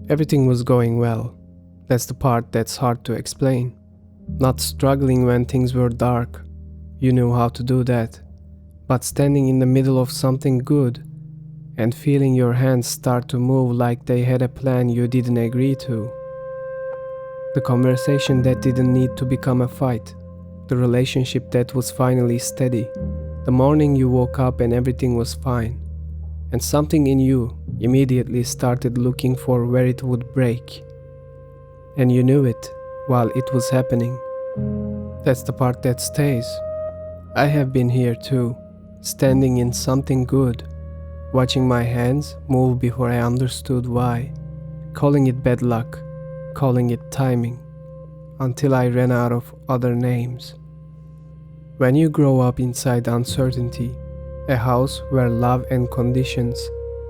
Everything was going well. That's the part that's hard to explain. Not struggling when things were dark. You knew how to do that. But standing in the middle of something good and feeling your hands start to move like they had a plan you didn't agree to. The conversation that didn't need to become a fight. The relationship that was finally steady. The morning you woke up and everything was fine. And something in you immediately started looking for where it would break. And you knew it while it was happening. That's the part that stays. I have been here too, standing in something good, watching my hands move before I understood why, calling it bad luck, calling it timing, until I ran out of other names. When you grow up inside uncertainty, a house where love and conditions,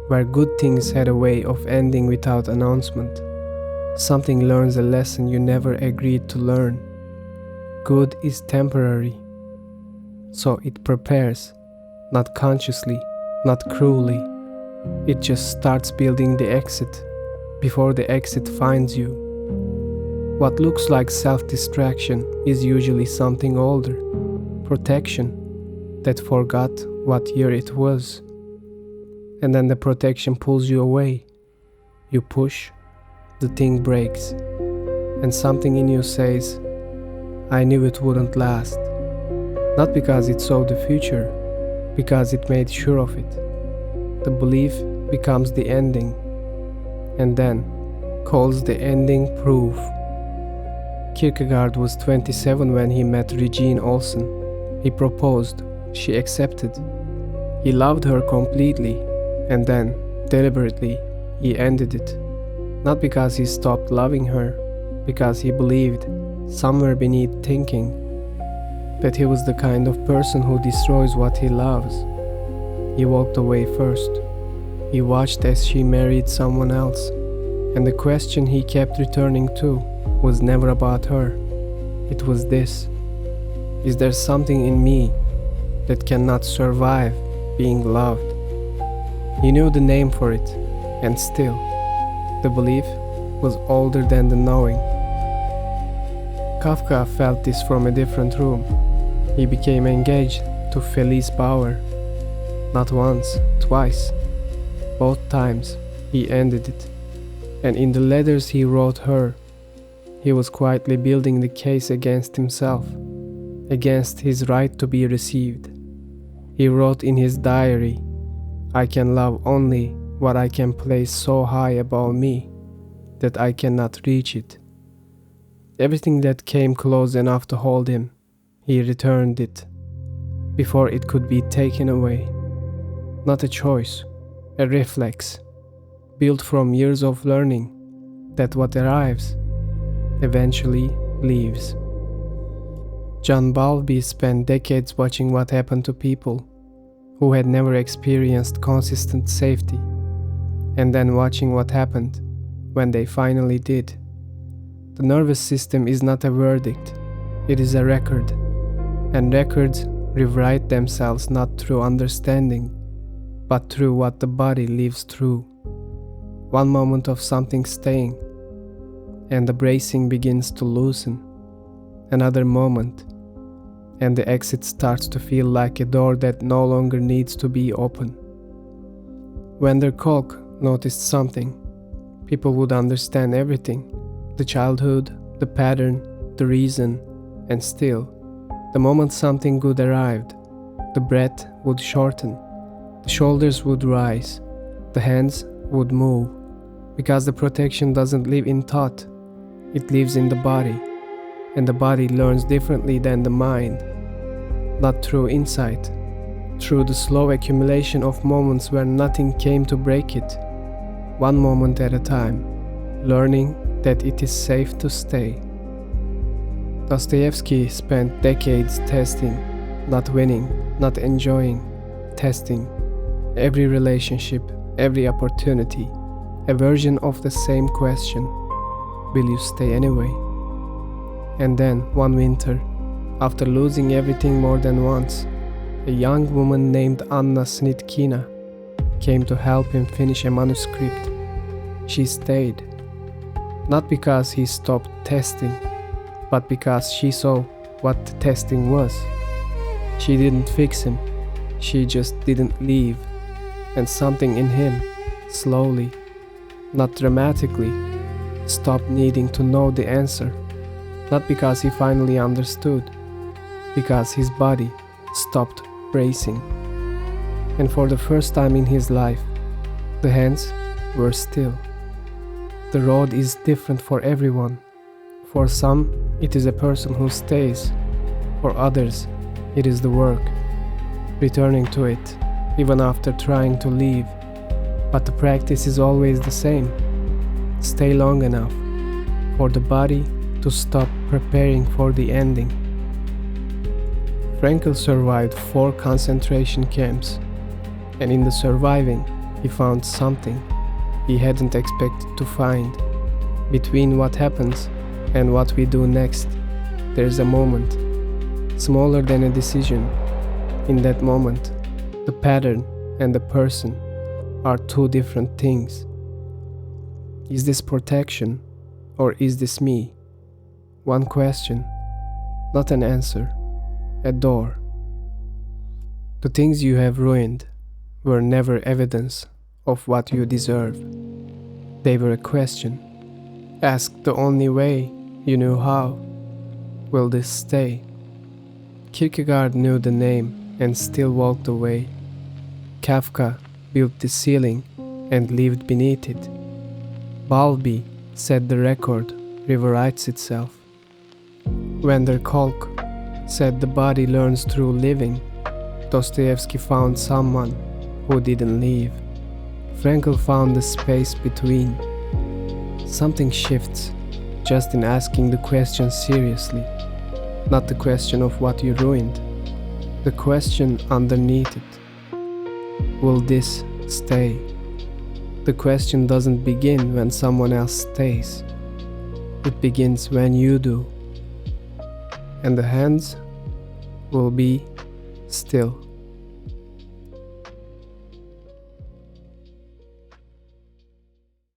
where good things had a way of ending without announcement, something learns a lesson you never agreed to learn. Good is temporary, so it prepares, not consciously, not cruelly. It just starts building the exit before the exit finds you. What looks like self-distraction is usually something older, protection, that forgot what year it was. And then the protection pulls you away. You push, the thing breaks, and something in you says, I knew it wouldn't last. Not because it saw the future, because it made sure of it. The belief becomes the ending, and then calls the ending proof. Kierkegaard was 27 when he met Regine Olsen. He proposed, she accepted. He loved her completely, and then, deliberately, he ended it. Not because he stopped loving her, because he believed, somewhere beneath thinking, that he was the kind of person who destroys what he loves. He walked away first. He watched as she married someone else, and the question he kept returning to was never about her. It was this: is there something in me that cannot survive being loved? He knew the name for it, and still, the belief was older than the knowing. Kafka felt this from a different room. He became engaged to Felice Bauer. Not once, twice. Both times, he ended it. And in the letters he wrote her, he was quietly building the case against himself, against his right to be received. He wrote in his diary, I can love only what I can place so high above me that I cannot reach it. Everything that came close enough to hold him, he returned it, before it could be taken away. Not a choice, a reflex, built from years of learning, that what arrives eventually leaves. John Bowlby spent decades watching what happened to people who had never experienced consistent safety, and then watching what happened when they finally did. The nervous system is not a verdict, it is a record, and records rewrite themselves not through understanding, but through what the body lives through. One moment of something staying, and the bracing begins to loosen. Another moment, and the exit starts to feel like a door that no longer needs to be open. When Kolk noticed something, people would understand everything. The childhood, the pattern, the reason, and still, the moment something good arrived, the breath would shorten, the shoulders would rise, the hands would move, because the protection doesn't live in thought, it lives in the body, and the body learns differently than the mind, not through insight, through the slow accumulation of moments where nothing came to break it, one moment at a time, learning that it is safe to stay. Dostoevsky spent decades testing, not winning, not enjoying, testing. Every relationship, every opportunity, a version of the same question, will you stay anyway? And then, one winter, after losing everything more than once, a young woman named Anna Snitkina came to help him finish a manuscript. She stayed, Not because he stopped testing, but because she saw what the testing was. She didn't fix him, she just didn't leave. And something in him, slowly, not dramatically, stopped needing to know the answer. Not because he finally understood, because his body stopped bracing. And for the first time in his life, the hands were still. The road is different for everyone. For some, it is a person who stays. For others, it is the work, returning to it, even after trying to leave. But the practice is always the same. Stay long enough for the body to stop preparing for the ending. Frankl survived 4 concentration camps, and in the surviving, he found something he hadn't expected to find. Between what happens and what we do next, there's a moment, smaller than a decision. In that moment, the pattern and the person are 2 different things. Is this protection, or is this me? One question, not an answer, a door. The things you have ruined were never evidence of what you deserve. They were a question, asked the only way you knew how. Will this stay? Kierkegaard knew the name and still walked away. Kafka built the ceiling and lived beneath it. Bowlby said the record rewrites itself. Kolk said the body learns through living. Dostoevsky found someone who didn't leave. Frankl found the space between. Something shifts just in asking the question seriously, not the question of what you ruined, the question underneath it. Will this stay? The question doesn't begin when someone else stays. It begins when you do. And the hands will be still.